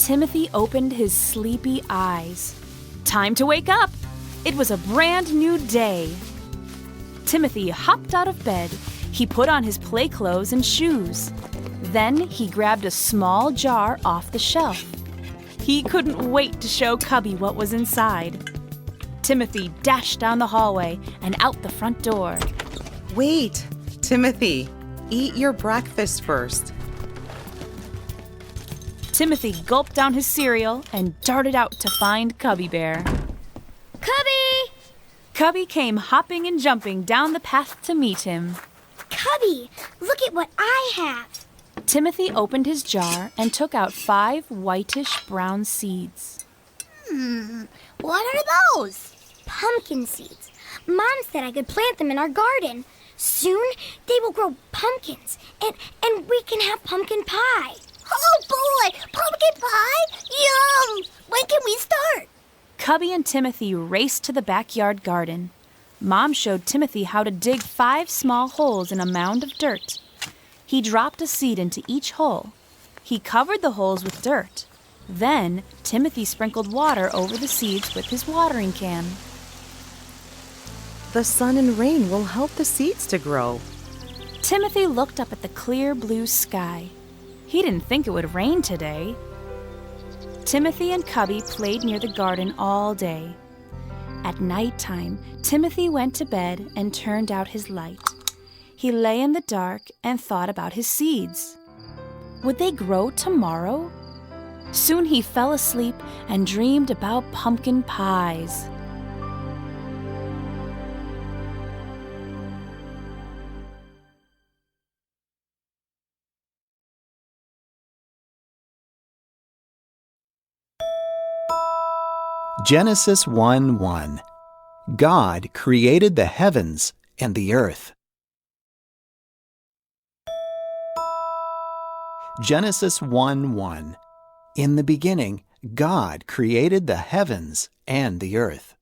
Timothy opened his sleepy eyes. Time to wake up! It was a brand new day. Timothy hopped out of bed. He put on his play clothes and shoes. Then he grabbed a small jar off the shelf. He couldn't wait to show Cubby what was inside. Timothy dashed down the hallway and out the front door. Wait, Timothy, eat your breakfast first. Timothy gulped down his cereal and darted out to find Cubby Bear. Cubby! Cubby came hopping and jumping down the path to meet him. Cubby, look at what I have. Timothy opened his jar and took out 5 whitish-brown seeds. What are those? Pumpkin seeds. Mom said I could plant them in our garden. Soon they will grow pumpkins, and we can have pumpkin pie. Oh boy, pumpkin pie? Yum! When can we start? Cubby and Timothy raced to the backyard garden. Mom showed Timothy how to dig 5 small holes in a mound of dirt. He dropped a seed into each hole. He covered the holes with dirt. Then, Timothy sprinkled water over the seeds with his watering can. The sun and rain will help the seeds to grow. Timothy looked up at the clear blue sky. He didn't think it would rain today. Timothy and Cubby played near the garden all day. At nighttime, Timothy went to bed and turned out his light. He lay in the dark and thought about his seeds. Would they grow tomorrow? Soon he fell asleep and dreamed about pumpkin pies. Genesis 1:1. God created the heavens and the earth. Genesis 1:1. In the beginning, God created the heavens and the earth.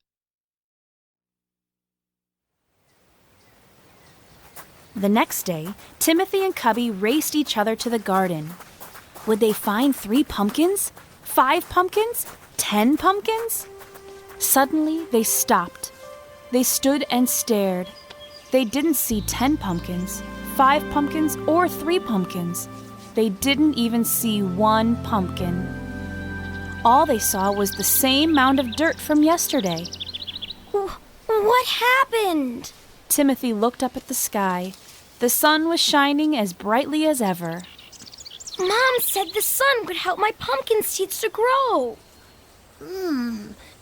The next day, Timothy and Cubby raced each other to the garden. Would they find 3 pumpkins? 5 pumpkins? 10 pumpkins? Suddenly, they stopped. They stood and stared. They didn't see 10 pumpkins, 5 pumpkins, or 3 pumpkins. They didn't even see 1 pumpkin. All they saw was the same mound of dirt from yesterday. What happened? Timothy looked up at the sky. The sun was shining as brightly as ever. Mom said the sun would help my pumpkin seeds to grow.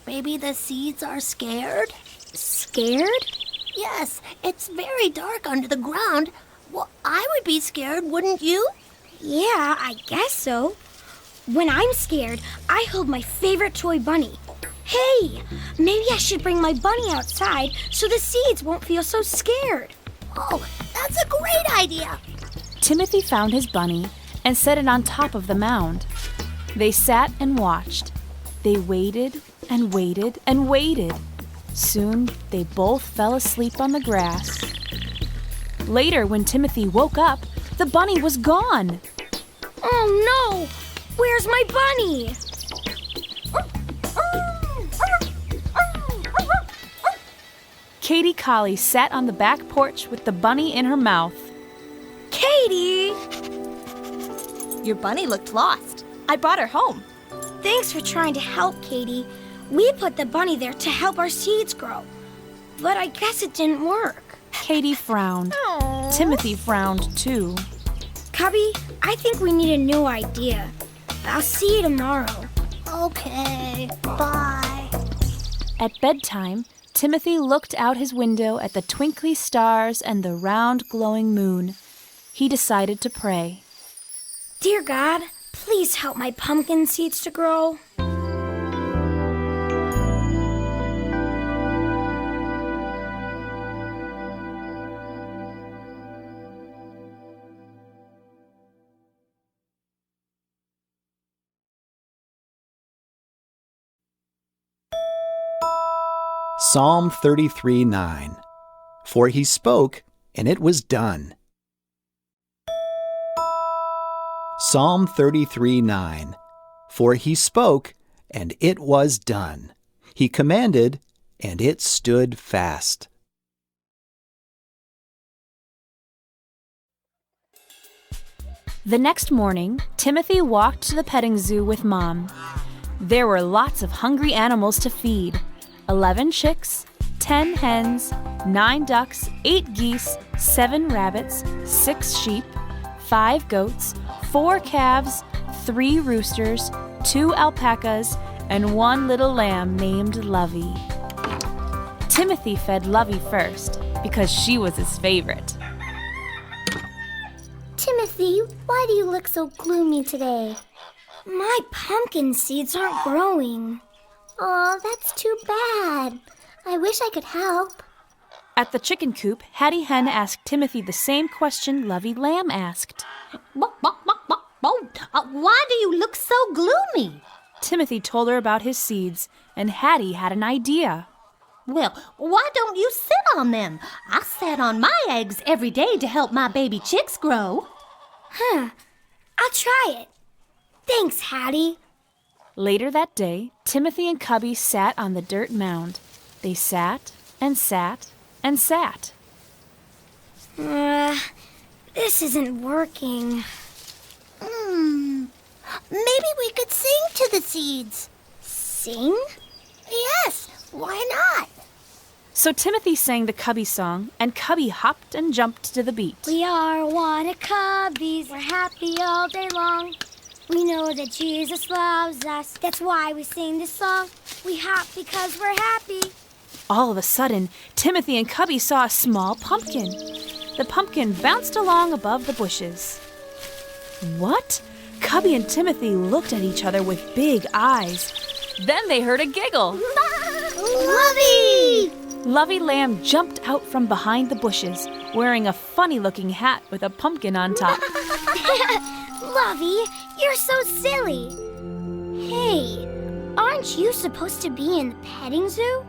Maybe the seeds are scared? Scared? Yes, it's very dark under the ground. Well, I would be scared, wouldn't you? Yeah, I guess so. When I'm scared, I hold my favorite toy bunny. Hey, maybe I should bring my bunny outside so the seeds won't feel so scared. Oh, that's a great idea. Timothy found his bunny and set it on top of the mound. They sat and watched. They waited and waited and waited. Soon, they both fell asleep on the grass. Later, when Timothy woke up, the bunny was gone. Oh no! Where's my bunny? Katie Collie sat on the back porch with the bunny in her mouth. Katie! Your bunny looked lost. I brought her home. Thanks for trying to help, Katie. We put the bunny there to help our seeds grow. But I guess it didn't work. Katie frowned. Aww. Timothy frowned too. Cubby, I think we need a new idea. I'll see you tomorrow. Okay, bye. At bedtime, Timothy looked out his window at the twinkly stars and the round glowing moon. He decided to pray. Dear God, please help my pumpkin seeds to grow. Psalm 33:9. For he spoke, and it was done. Psalm 33:9. For he spoke, and it was done. He commanded, and it stood fast. The next morning, Timothy walked to the petting zoo with Mom. There were lots of hungry animals to feed. 11 chicks, 10 hens, 9 ducks, 8 geese, 7 rabbits, 6 sheep, 5 goats, 4 calves, 3 roosters, 2 alpacas, and 1 little lamb named Lovey. Timothy fed Lovey first because she was his favorite. Timothy, why do you look so gloomy today? My pumpkin seeds aren't growing. Oh, that's too bad. I wish I could help. At the chicken coop, Hattie Hen asked Timothy the same question Lovey Lamb asked. Why do you look so gloomy? Timothy told her about his seeds, and Hattie had an idea. Well, why don't you sit on them? I sat on my eggs every day to help my baby chicks grow. I'll try it. Thanks, Hattie. Later that day, Timothy and Cubby sat on the dirt mound. They sat and sat and sat. This isn't working. Maybe we could sing to the seeds. Sing? Yes, why not? So Timothy sang the Cubby song, and Cubby hopped and jumped to the beat. We are one of Cubbies. We're happy all day long. We know that Jesus loves us. That's why we sing this song. We hop because we're happy. All of a sudden, Timothy and Cubby saw a small pumpkin. The pumpkin bounced along above the bushes. What? Cubby and Timothy looked at each other with big eyes. Then they heard a giggle. Lovey! Lovey Lamb jumped out from behind the bushes, wearing a funny-looking hat with a pumpkin on top. Lovey, you're so silly. Hey, aren't you supposed to be in the petting zoo?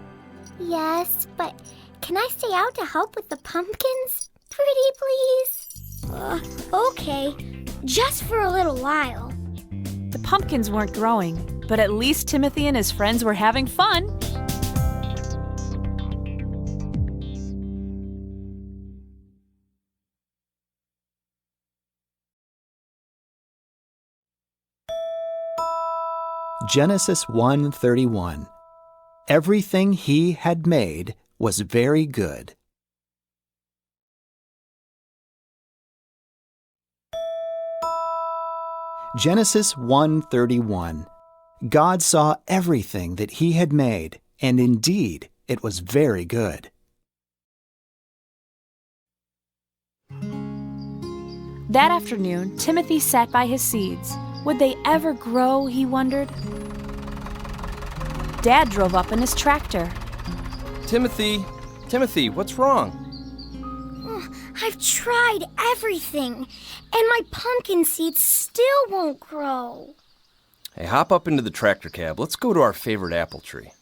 Yes, but can I stay out to help with the pumpkins? Pretty please? Okay, just for a little while. The pumpkins weren't growing, but at least Timothy and his friends were having fun. Genesis 1:31. Everything he had made was very good. Genesis 1:31. God saw everything that he had made, and indeed it was very good. That afternoon, Timothy sat by his seeds. Would they ever grow, he wondered. Dad drove up in his tractor. Timothy, what's wrong? I've tried everything, and my pumpkin seeds still won't grow. Hey, hop up into the tractor cab. Let's go to our favorite apple tree.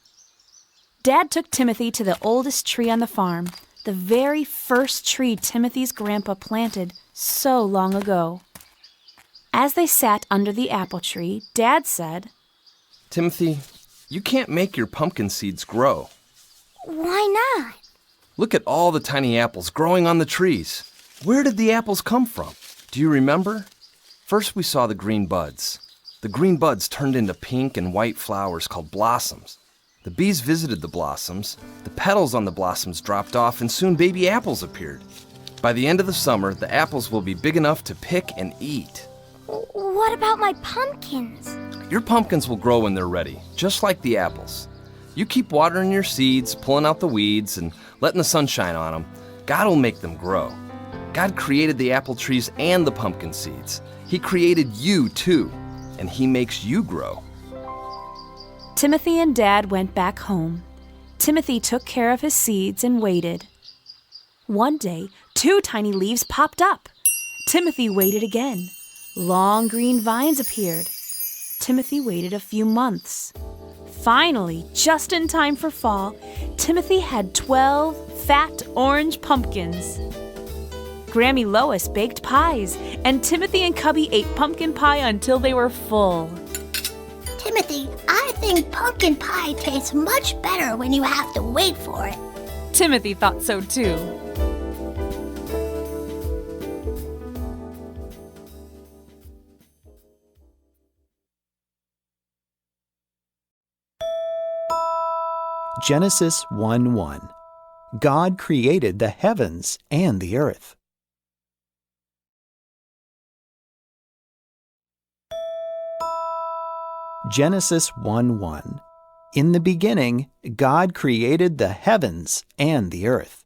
Dad took Timothy to the oldest tree on the farm, the very first tree Timothy's grandpa planted so long ago. As they sat under the apple tree, Dad said, Timothy, you can't make your pumpkin seeds grow. Why not? Look at all the tiny apples growing on the trees. Where did the apples come from? Do you remember? First we saw the green buds. The green buds turned into pink and white flowers called blossoms. The bees visited the blossoms, the petals on the blossoms dropped off, and soon baby apples appeared. By the end of the summer, the apples will be big enough to pick and eat. What about my pumpkins? Your pumpkins will grow when they're ready, just like the apples. You keep watering your seeds, pulling out the weeds, and letting the sun shine on them. God will make them grow. God created the apple trees and the pumpkin seeds. He created you too, and He makes you grow. Timothy and Dad went back home. Timothy took care of his seeds and waited. One day, 2 tiny leaves popped up. Timothy waited again. Long green vines appeared. Timothy waited a few months. Finally, just in time for fall, Timothy had 12 fat orange pumpkins. Grammy Lois baked pies, and Timothy and Cubby ate pumpkin pie until they were full. Timothy, I think pumpkin pie tastes much better when you have to wait for it. Timothy thought so too. Genesis 1:1. God created the heavens and the earth. Genesis 1:1. In the beginning, God created the heavens and the earth.